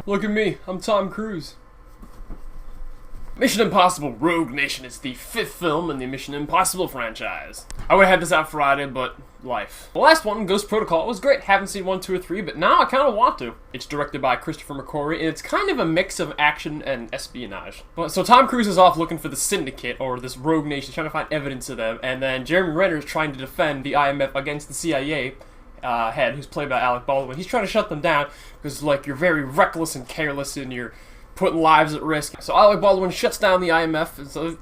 Look at me, I'm Tom Cruise. Mission Impossible Rogue Nation is the 5th film in the Mission Impossible franchise. I would have had this out Friday, but life. The last one, Ghost Protocol, was great. Haven't seen 1, 2, or 3, but now I kind of want to. It's directed by Christopher McQuarrie, and it's kind of a mix of action and espionage. So Tom Cruise is off looking for the Syndicate, or this Rogue Nation, trying to find evidence of them, and then Jeremy Renner is trying to defend the IMF against the CIA head, who's played by Alec Baldwin. He's trying to shut them down, because, like, you're very reckless and careless, and you're putting lives at risk. So Alec Baldwin shuts down the IMF, and so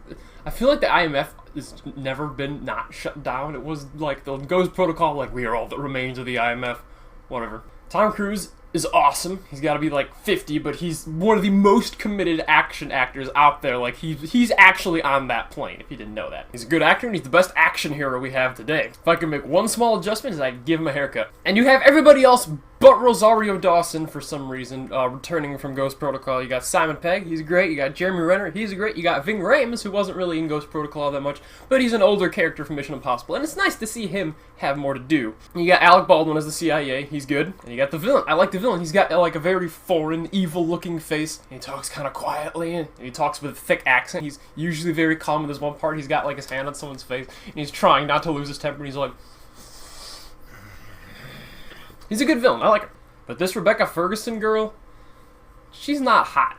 I feel like the IMF has never been not shut down. It was like the Ghost Protocol, like, we are all that remains of the IMF. Whatever. Tom Cruise is awesome. He's got to be like 50, but he's one of the most committed action actors out there. Like, he's actually on that plane, if you didn't know that. He's a good actor, and he's the best action hero we have today. If I could make one small adjustment, I'd give him a haircut. And you have everybody else but Rosario Dawson, for some reason, returning from Ghost Protocol. You got Simon Pegg, he's great. You got Jeremy Renner, he's great. You got Ving Rhames, who wasn't really in Ghost Protocol that much, but he's an older character from Mission Impossible, and it's nice to see him have more to do. You got Alec Baldwin as the CIA, he's good. And you got the villain. I like the villain. He's got, like, a very foreign, evil-looking face. And he talks kind of quietly, and he talks with a thick accent. He's usually very calm. In this one part, he's got, like, his hand on someone's face, and he's trying not to lose his temper, and he's like... He's a good villain. I like him. But this Rebecca Ferguson girl, she's not hot.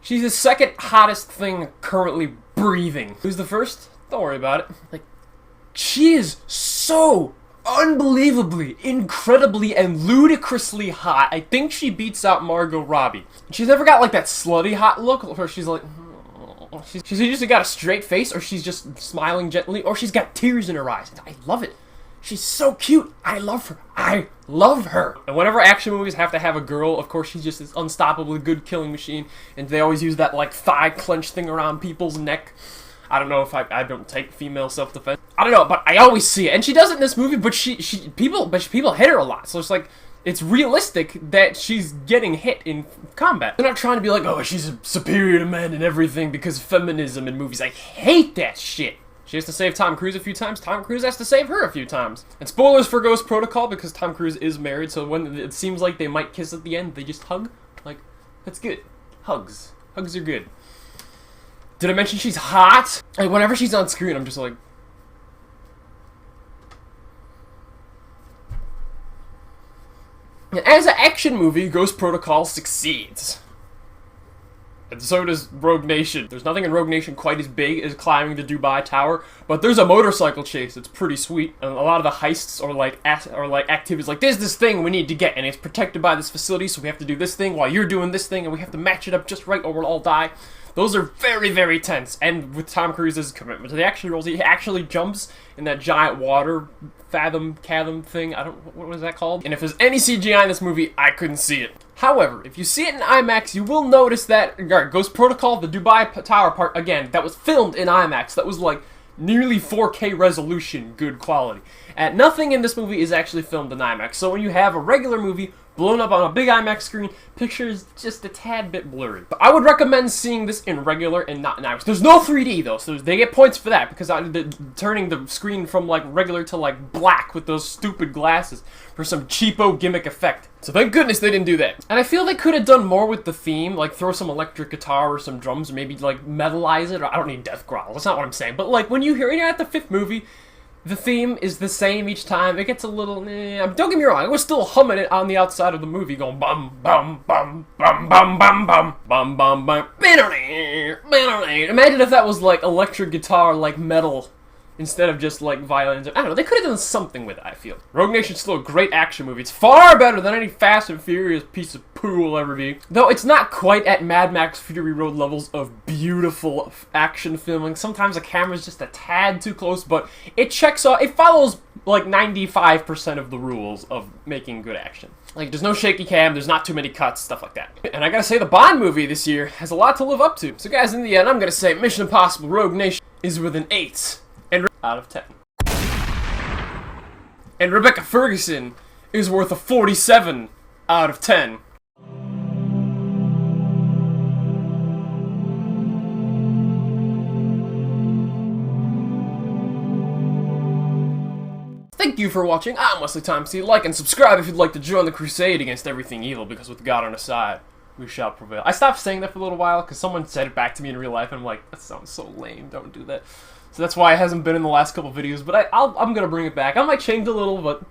She's the second hottest thing currently breathing. Who's the first? Don't worry about it. Like, she is so unbelievably, incredibly, and ludicrously hot. I think she beats out Margot Robbie. She's never got, like, that slutty hot look where she's like... She's usually got a straight face, or she's just smiling gently, or she's got tears in her eyes. I love it. She's so cute. I love her. I love her. And whenever action movies have to have a girl, of course, she's just this unstoppably good killing machine. And they always use that, like, thigh clench thing around people's neck. I don't know if I don't take female self-defense. I don't know, but I always see it. And she does it in this movie, but people hit her a lot. So it's like, it's realistic that she's getting hit in combat. They're not trying to be like, oh, she's superior to men and everything because of feminism in movies. I hate that shit. She has to save Tom Cruise a few times. Tom Cruise has to save her a few times. And spoilers for Ghost Protocol, because Tom Cruise is married, so when it seems like they might kiss at the end, they just hug. Like, that's good. Hugs. Hugs are good. Did I mention she's hot? Like, whenever she's on screen, I'm just like... As an action movie, Ghost Protocol succeeds. And so does Rogue Nation. There's nothing in Rogue Nation quite as big as climbing the Dubai Tower, but there's a motorcycle chase that's pretty sweet. And a lot of the heists are like activities like, there's this thing we need to get, and it's protected by this facility, so we have to do this thing while you're doing this thing, and we have to match it up just right or we'll all die. Those are very, very tense. And with Tom Cruise's commitment to the action roles, he actually jumps in that giant water chasm thing. What was that called? And if there's any CGI in this movie, I couldn't see it. However, if you see it in IMAX, you will notice that Ghost Protocol, the Dubai Tower part, again, that was filmed in IMAX. That was like nearly 4K resolution, good quality. And nothing in this movie is actually filmed in IMAX. So when you have a regular movie blown up on a big IMAX screen, pictures just a tad bit blurry. But I would recommend seeing this in regular and not in IMAX. There's no 3D though, so they get points for that, because turning the screen from like regular to like black with those stupid glasses for some cheapo gimmick effect. So thank goodness they didn't do that. And I feel they could have done more with the theme, like throw some electric guitar or some drums, or maybe like metalize it, or I don't need death growl, that's not what I'm saying. But like when you're at the 5th movie, the theme is the same each time. It gets a little, don't get me wrong, I was still humming it on the outside of the movie, going bum bum bum bum bum bum bum bum bum bum. Imagine if that was like electric guitar, like metal, instead of just like violins. I don't know, they could have done something with it, I feel. Rogue Nation's still a great action movie. It's far better than any Fast and Furious piece of poo will ever be. Though it's not quite at Mad Max Fury Road levels of beautiful action filming. Sometimes the camera's just a tad too close, but it checks off, it follows like 95% of the rules of making good action. Like, there's no shaky cam, there's not too many cuts, stuff like that. And I gotta say, the Bond movie this year has a lot to live up to. So guys, in the end, I'm gonna say Mission Impossible Rogue Nation is with an 8 out of 10. And Rebecca Ferguson is worth a 47 out of 10. Thank you for watching. I'm Wesley Tomsky. Like and subscribe if you'd like to join the crusade against everything evil, because with God on our side, We shall prevail. I stopped saying that for a little while because someone said it back to me in real life, and I'm like, that sounds so lame. Don't do that. So that's why it hasn't been in the last couple videos. But I'm gonna bring it back. I might change a little, but